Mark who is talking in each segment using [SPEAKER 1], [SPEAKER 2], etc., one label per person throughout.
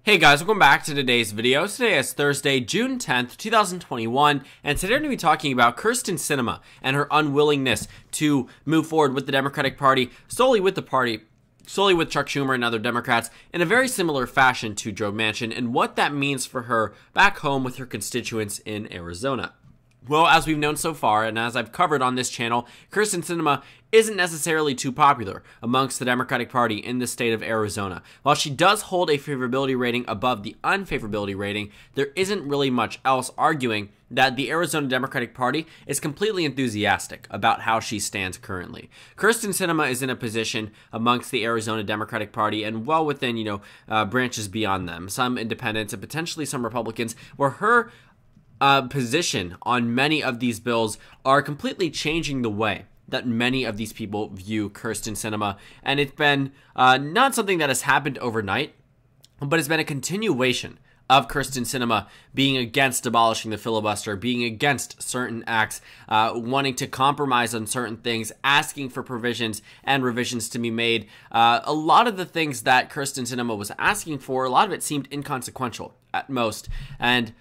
[SPEAKER 1] Hey guys, welcome back to today's video. Today is Thursday, June 10th, 2021, and today we're going to be talking about Kyrsten Sinema and her unwillingness to move forward with the Democratic Party, solely with Chuck Schumer and other Democrats, in a very similar fashion to Joe Manchin, and what that means for her back home with her constituents in Arizona. Well, as we've known so far, and as I've covered on this channel, Kyrsten Sinema isn't necessarily too popular amongst the Democratic Party in the state of Arizona. While she does hold a favorability rating above the unfavorability rating, there isn't really much else arguing that the Arizona Democratic Party is completely enthusiastic about how she stands currently. Kyrsten Sinema is in a position amongst the Arizona Democratic Party and well within, branches beyond them, some independents and potentially some Republicans, where her position on many of these bills are completely changing the way that many of these people view Kyrsten Sinema. And it's been not something that has happened overnight, but it's been a continuation of Kyrsten Sinema being against abolishing the filibuster, being against certain acts, wanting to compromise on certain things, asking for provisions and revisions to be made. A lot of the things that Kyrsten Sinema was asking for, a lot of it seemed inconsequential at most. And,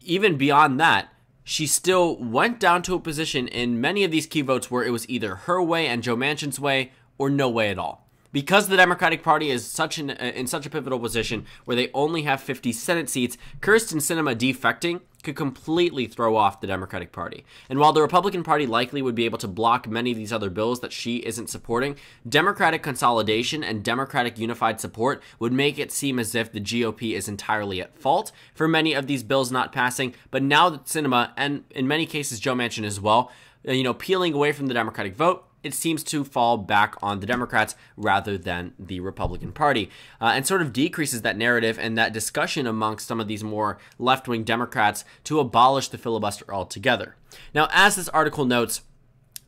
[SPEAKER 1] even beyond that, she still went down to a position in many of these key votes where it was either her way and Joe Manchin's way or no way at all. Because the Democratic Party is in such a pivotal position where they only have 50 Senate seats, Kyrsten Sinema defecting could completely throw off the Democratic Party. And while the Republican Party likely would be able to block many of these other bills that she isn't supporting, Democratic consolidation and Democratic unified support would make it seem as if the GOP is entirely at fault for many of these bills not passing. But now that Sinema, and in many cases Joe Manchin as well, peeling away from the Democratic vote, it seems to fall back on the Democrats rather than the Republican Party, and sort of decreases that narrative and that discussion amongst some of these more left-wing Democrats to abolish the filibuster altogether. Now, as this article notes,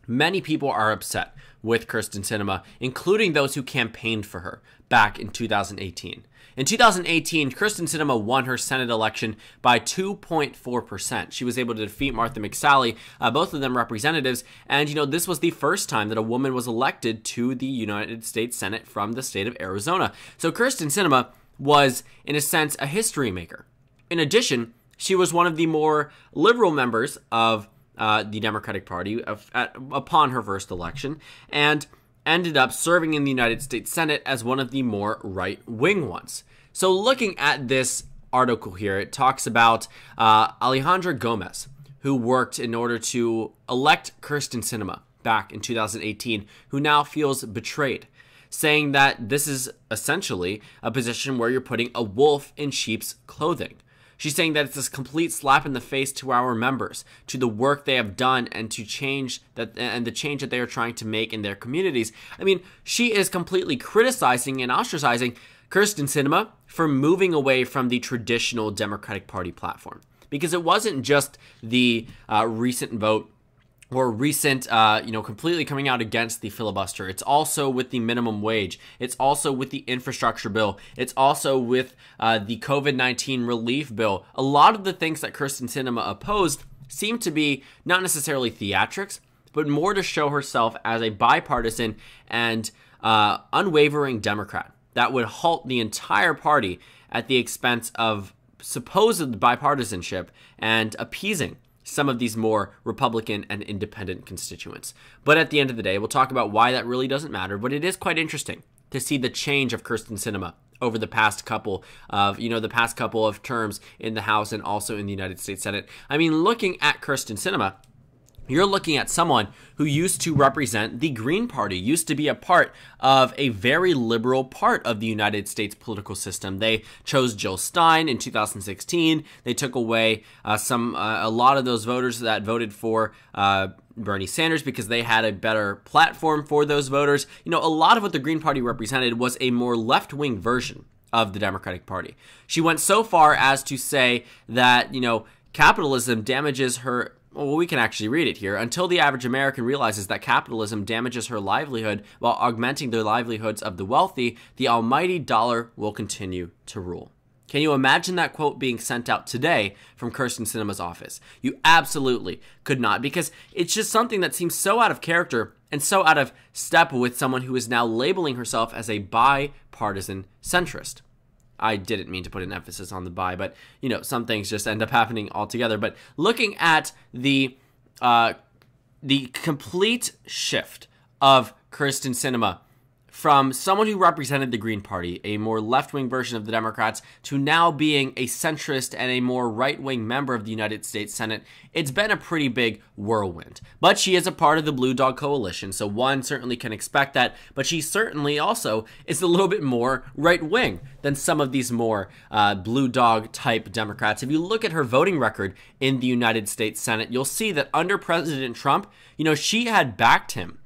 [SPEAKER 1] many people are upset with Kyrsten Sinema, including those who campaigned for her back in 2018. In 2018, Kyrsten Sinema won her Senate election by 2.4%. She was able to defeat Martha McSally, both of them representatives, and this was the first time that a woman was elected to the United States Senate from the state of Arizona. So Kyrsten Sinema was, in a sense, a history maker. In addition, she was one of the more liberal members of the Democratic Party upon her first election, and ended up serving in the United States Senate as one of the more right-wing ones. So looking at this article here, it talks about Alejandra Gomez, who worked in order to elect Kyrsten Sinema back in 2018, who now feels betrayed, saying that this is essentially a position where you're putting a wolf in sheep's clothing. She's saying that it's this complete slap in the face to our members, to the work they have done, and to change that, and the change that they are trying to make in their communities. I mean, she is completely criticizing and ostracizing Kyrsten Sinema for moving away from the traditional Democratic Party platform, because it wasn't just the recent vote or recent, completely coming out against the filibuster. It's also with the minimum wage. It's also with the infrastructure bill. It's also with the COVID-19 relief bill. A lot of the things that Kyrsten Sinema opposed seem to be not necessarily theatrics, but more to show herself as a bipartisan and unwavering Democrat that would halt the entire party at the expense of supposed bipartisanship and appeasing some of these more Republican and independent constituents. But at the end of the day, we'll talk about why that really doesn't matter, but it is quite interesting to see the change of Kyrsten Sinema over the past couple of terms in the House and also in the United States Senate. I mean, looking at Kyrsten Sinema, you're looking at someone who used to represent the Green Party, used to be a part of a very liberal part of the United States political system. They chose Jill Stein in 2016. They took away a lot of those voters that voted for Bernie Sanders because they had a better platform for those voters. A lot of what the Green Party represented was a more left-wing version of the Democratic Party. She went so far as to say that, capitalism damages her. Well, we can actually read it here. Until the average American realizes that capitalism damages her livelihood while augmenting the livelihoods of the wealthy, the almighty dollar will continue to rule. Can you imagine that quote being sent out today from Kyrsten Sinema's office? You absolutely could not, because it's just something that seems so out of character and so out of step with someone who is now labeling herself as a bipartisan centrist. I didn't mean to put an emphasis on the by, but, you know, some things just end up happening altogether. But looking at the complete shift of Kyrsten Sinema from someone who represented the Green Party, a more left-wing version of the Democrats, to now being a centrist and a more right-wing member of the United States Senate, it's been a pretty big whirlwind. But she is a part of the Blue Dog Coalition, so one certainly can expect that, but she certainly also is a little bit more right-wing than some of these more Blue Dog-type Democrats. If you look at her voting record in the United States Senate, you'll see that under President Trump, you know, she had backed him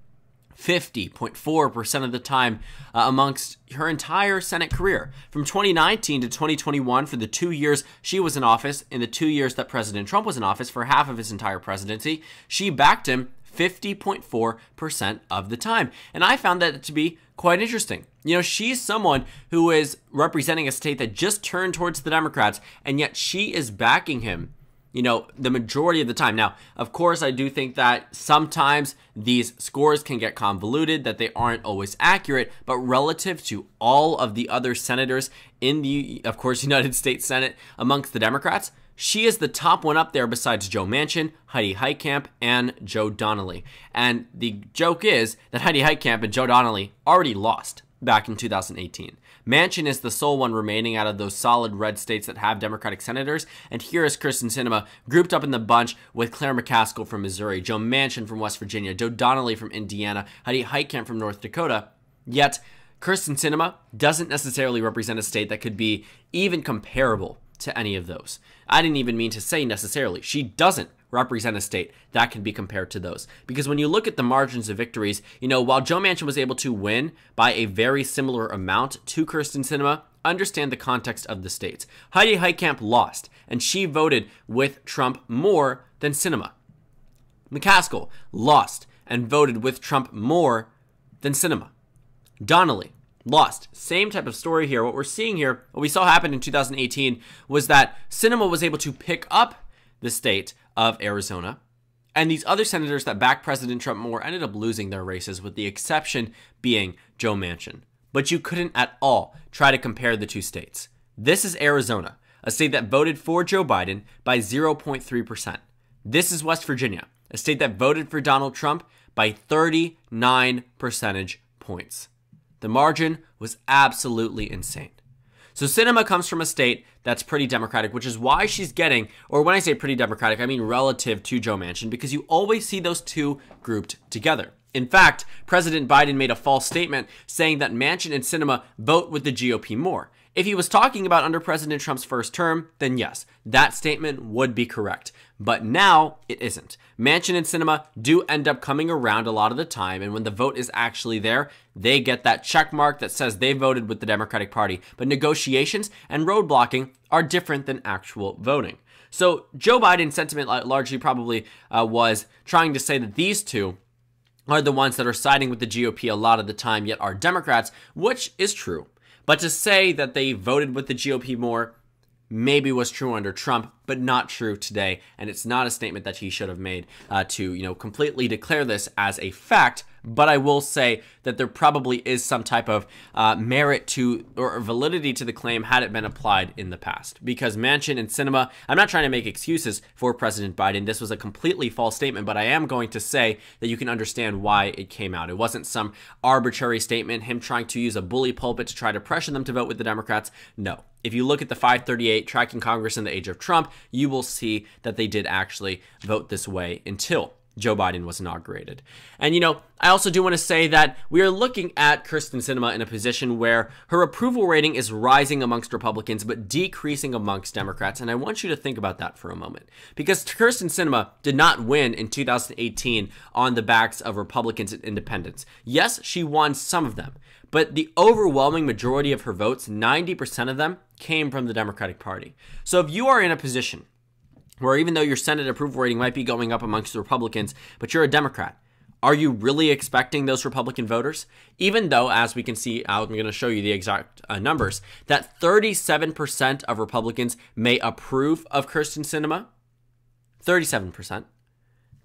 [SPEAKER 1] 50.4% of the time amongst her entire Senate career. From 2019 to 2021, for the 2 years she was in office, in the 2 years that President Trump was in office, for half of his entire presidency, she backed him 50.4% of the time. And I found that to be quite interesting. You know, she's someone who is representing a state that just turned towards the Democrats, and yet she is backing him, you know, the majority of the time. Now, of course, I do think that sometimes these scores can get convoluted, that they aren't always accurate, but relative to all of the other senators in the, of course, United States Senate amongst the Democrats, she is the top one up there besides Joe Manchin, Heidi Heitkamp, and Joe Donnelly. And the joke is that Heidi Heitkamp and Joe Donnelly already lost back in 2018. Manchin is the sole one remaining out of those solid red states that have Democratic senators, and here is Kyrsten Sinema grouped up in the bunch with Claire McCaskill from Missouri, Joe Manchin from West Virginia, Joe Donnelly from Indiana, Heidi Heitkamp from North Dakota. Yet, Kyrsten Sinema doesn't necessarily represent a state that could be even comparable to any of those. I didn't even mean to say necessarily. She doesn't represent a state that can be compared to those. Because when you look at the margins of victories, you know, while Joe Manchin was able to win by a very similar amount to Kyrsten Sinema, understand the context of the states. Heidi Heitkamp lost, and she voted with Trump more than Sinema. McCaskill lost and voted with Trump more than Sinema. Donnelly lost. Same type of story here. What we're seeing here, what we saw happen in 2018, was that Sinema was able to pick up the state of Arizona, and these other senators that backed President Trump more ended up losing their races, with the exception being Joe Manchin. But you couldn't at all try to compare the two states. This is Arizona, a state that voted for Joe Biden by 0.3%. This is West Virginia, a state that voted for Donald Trump by 39 percentage points. The margin was absolutely insane. So Sinema comes from a state that's pretty Democratic, which is why she's getting, or when I say pretty Democratic, I mean relative to Joe Manchin, because you always see those two grouped together. In fact, President Biden made a false statement saying that Manchin and Sinema vote with the GOP more. If he was talking about under President Trump's first term, then yes, that statement would be correct. But now it isn't. Manchin and Sinema do end up coming around a lot of the time, and when the vote is actually there, they get that check mark that says they voted with the Democratic Party. But negotiations and roadblocking are different than actual voting. So Joe Biden's sentiment largely probably was trying to say that these two are the ones that are siding with the GOP a lot of the time, yet are Democrats, which is true. But to say that they voted with the GOP more maybe was true under Trump, but not true today. And it's not a statement that he should have made to, completely declare this as a fact. But I will say that there probably is some type of merit to or validity to the claim had it been applied in the past. Because Manchin and Sinema, I'm not trying to make excuses for President Biden. This was a completely false statement, but I am going to say that you can understand why it came out. It wasn't some arbitrary statement, him trying to use a bully pulpit to try to pressure them to vote with the Democrats. No. If you look at the 538 tracking Congress in the age of Trump, you will see that they did actually vote this way until Joe Biden was inaugurated. And, I also do want to say that we are looking at Kyrsten Sinema in a position where her approval rating is rising amongst Republicans, but decreasing amongst Democrats. And I want you to think about that for a moment. Because Kyrsten Sinema did not win in 2018 on the backs of Republicans and independents. Yes, she won some of them, but the overwhelming majority of her votes, 90% of them, came from the Democratic Party. So if you are in a position where even though your Senate approval rating might be going up amongst the Republicans, but you're a Democrat, are you really expecting those Republican voters? Even though, as we can see, I'm going to show you the exact numbers, that 37% of Republicans may approve of Kyrsten Sinema, 37%.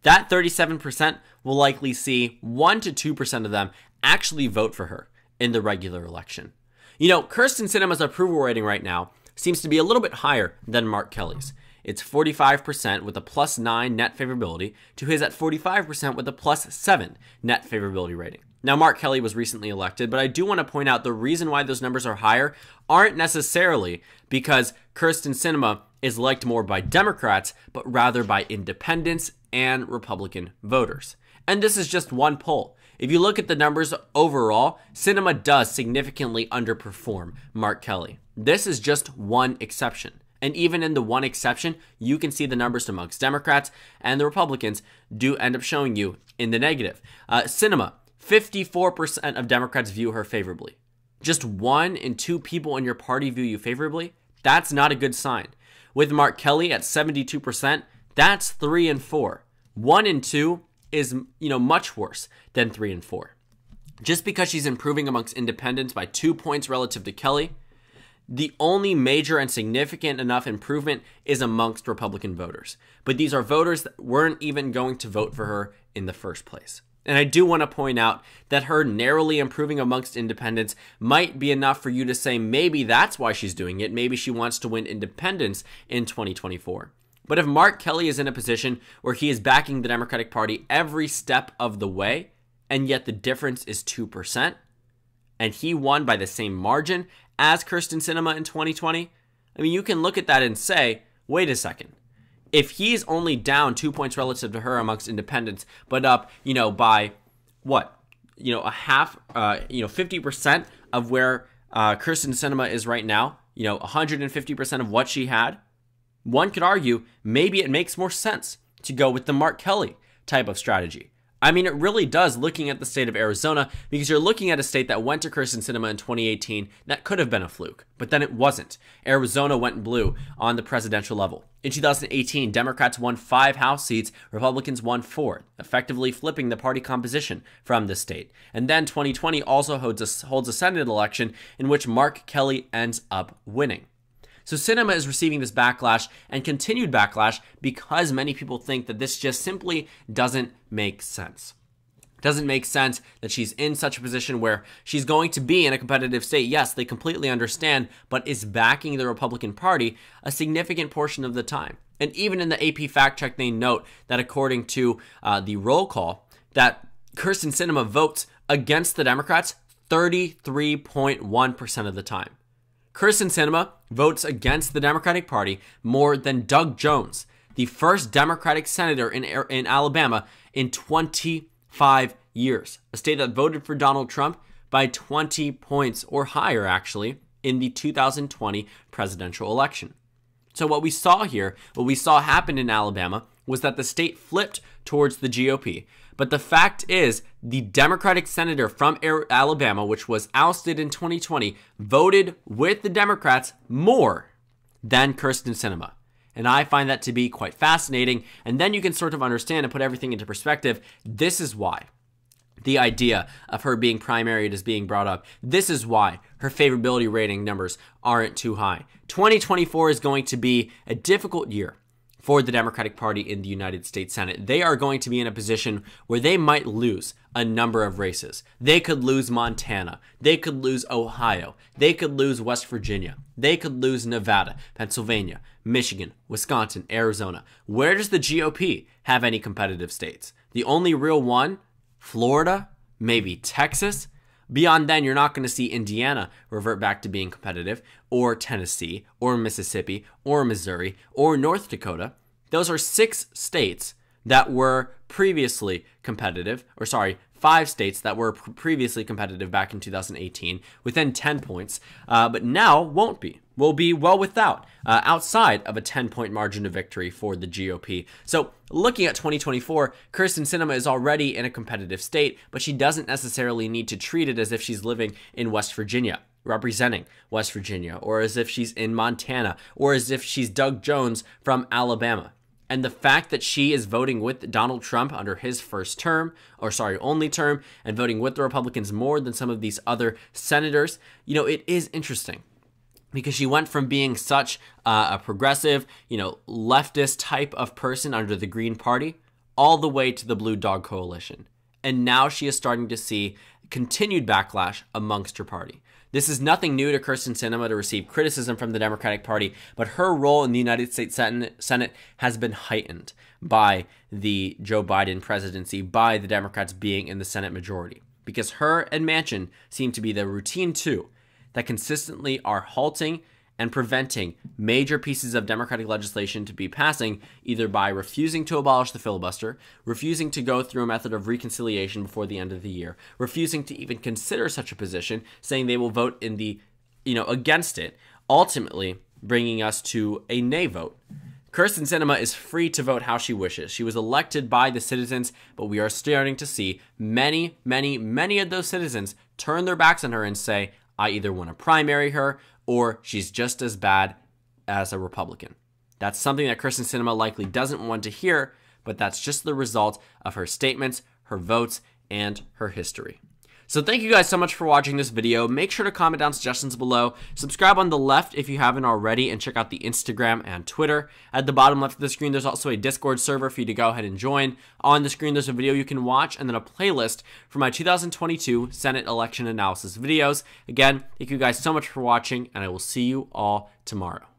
[SPEAKER 1] That 37% will likely see 1 to 2% of them actually vote for her in the regular election. You know, Kyrsten Sinema's approval rating right now seems to be a little bit higher than Mark Kelly's. It's 45% with a +9 net favorability to his at 45% with a +7 net favorability rating. Now, Mark Kelly was recently elected, but I do want to point out the reason why those numbers are higher aren't necessarily because Kyrsten Sinema is liked more by Democrats, but rather by independents and Republican voters. And this is just one poll. If you look at the numbers overall, Sinema does significantly underperform Mark Kelly. This is just one exception. And even in the one exception, you can see the numbers amongst Democrats and the Republicans do end up showing you in the negative. Sinema, 54% of Democrats view her favorably. Just 1 in 2 people in your party view you favorably. That's not a good sign. With Mark Kelly at 72%, that's 3 in 4. 1 in 2 is, much worse than 3 and 4. Just because she's improving amongst independents by 2 points relative to Kelly, the only major and significant enough improvement is amongst Republican voters. But these are voters that weren't even going to vote for her in the first place. And I do want to point out that her narrowly improving amongst independents might be enough for you to say maybe that's why she's doing it. Maybe she wants to win independents in 2024. But if Mark Kelly is in a position where he is backing the Democratic Party every step of the way, and yet the difference is 2%, and he won by the same margin as Kyrsten Sinema in 2020, I mean, you can look at that and say, wait a second. If he's only down 2 points relative to her amongst independents, but up, by what? A half, 50% of where Kyrsten Sinema is right now, 150% of what she had, one could argue maybe it makes more sense to go with the Mark Kelly type of strategy. I mean, it really does, looking at the state of Arizona, because you're looking at a state that went to Kyrsten Sinema in 2018 that could have been a fluke, but then it wasn't. Arizona went blue on the presidential level. In 2018, Democrats won 5 House seats, Republicans won 4, effectively flipping the party composition from the state. And then 2020 also holds a Senate election in which Mark Kelly ends up winning. So Sinema is receiving this backlash and continued backlash because many people think that this just simply doesn't make sense. It doesn't make sense that she's in such a position where she's going to be in a competitive state. Yes, they completely understand, but is backing the Republican Party a significant portion of the time. And even in the AP fact check, they note that according to the roll call, that Kyrsten Sinema votes against the Democrats 33.1% of the time. Kyrsten Sinema votes against the Democratic Party more than Doug Jones, the first Democratic senator in Alabama in 25 years, a state that voted for Donald Trump by 20 points or higher, actually, in the 2020 presidential election. So what we saw happen in Alabama was that the state flipped towards the GOP. But the fact is, the Democratic senator from Alabama, which was ousted in 2020, voted with the Democrats more than Kyrsten Sinema. And I find that to be quite fascinating. And then you can sort of understand and put everything into perspective. This is why the idea of her being primaried is being brought up. This is why her favorability rating numbers aren't too high. 2024 is going to be a difficult year for the Democratic Party in the United States Senate. They are going to be in a position where they might lose a number of races. They could lose Montana. They could lose Ohio. They could lose West Virginia. They could lose Nevada, Pennsylvania, Michigan, Wisconsin, Arizona. Where does the GOP have any competitive states? The only real one, Florida, maybe Texas. Beyond then, you're not going to see Indiana revert back to being competitive, or Tennessee, or Mississippi, or Missouri, or North Dakota. Those are 6 states that were previously competitive, 5 states that were previously competitive back in 2018 within 10 points, but now won't be. Will be well without, outside of a 10-point margin of victory for the GOP. So looking at 2024, Kyrsten Sinema is already in a competitive state, but she doesn't necessarily need to treat it as if she's living in West Virginia, representing West Virginia, or as if she's in Montana, or as if she's Doug Jones from Alabama. And the fact that she is voting with Donald Trump under his only term, and voting with the Republicans more than some of these other senators, it is interesting. Because she went from being such a progressive, leftist type of person under the Green Party all the way to the Blue Dog Coalition. And now she is starting to see continued backlash amongst her party. This is nothing new to Kyrsten Sinema to receive criticism from the Democratic Party, but her role in the United States Senate has been heightened by the Joe Biden presidency, by the Democrats being in the Senate majority, because her and Manchin seem to be the routine two that consistently are halting and preventing major pieces of Democratic legislation to be passing, either by refusing to abolish the filibuster, refusing to go through a method of reconciliation before the end of the year, refusing to even consider such a position, saying they will vote in the, against it, ultimately bringing us to a nay vote. Kyrsten Sinema is free to vote how she wishes. She was elected by the citizens, but we are starting to see many, many, many of those citizens turn their backs on her and say, I either want to primary her or she's just as bad as a Republican. That's something that Kyrsten Sinema likely doesn't want to hear, but that's just the result of her statements, her votes, and her history. So thank you guys so much for watching this video. Make sure to comment down suggestions below. Subscribe on the left if you haven't already, and check out the Instagram and Twitter. At the bottom left of the screen, there's also a Discord server for you to go ahead and join. On the screen, there's a video you can watch, and then a playlist for my 2022 Senate election analysis videos. Again, thank you guys so much for watching, and I will see you all tomorrow.